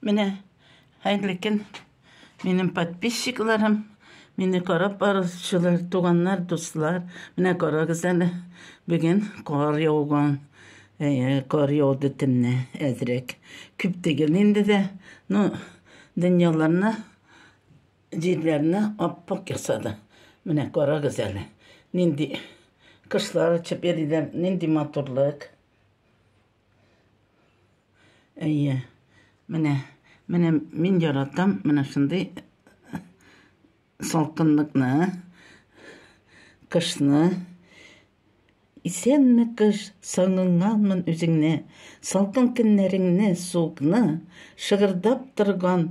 Mine hayırlıken benim подписчикларым, meni karab barışçılar, tuğanlar, dostlar. Mine kara güzel bugün kar yağgan, kar yağdı tinne ezrek. Küp tegelinde de no dünyalarına cillerine appak yasadı. Mine kara güzel. Nindi kışlar çeperiler, nindi matırlık. Mine min yaratam, mine şimdi salkınlıkны, kışны. İsenmi kış, sağınganmın üzüңне, salkın kinleriңне soğukны, шығырдап тұрған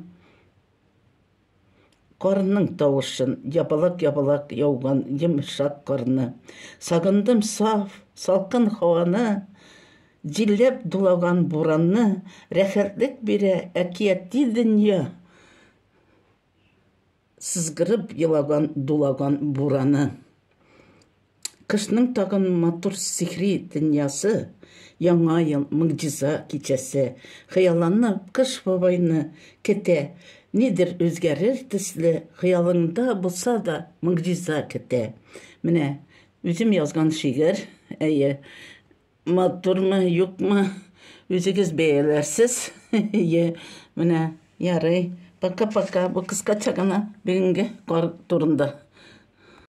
karının tavışın, yapalak yaugan yumuşak karını. Sağındım saf, salkın havanı, jillep dulagan buranны, rәхәтлек bire әкиятти dünya. Sızgırıp yılagan, dulagan buranı. Kışның tağın matur sihri dünyası, яңа yıl mıгжиза кечесі. Хыяланып kış бабайны kete, nedir özgerir tüslü, хыялыңда bulsa da mıгжиза kete. Mine, özüm yazgan şiir, mattur mu, yok mu, özünüz beğelersiz. Mine, yarı, paka bu kıska çakana, bugünkü kar turunda.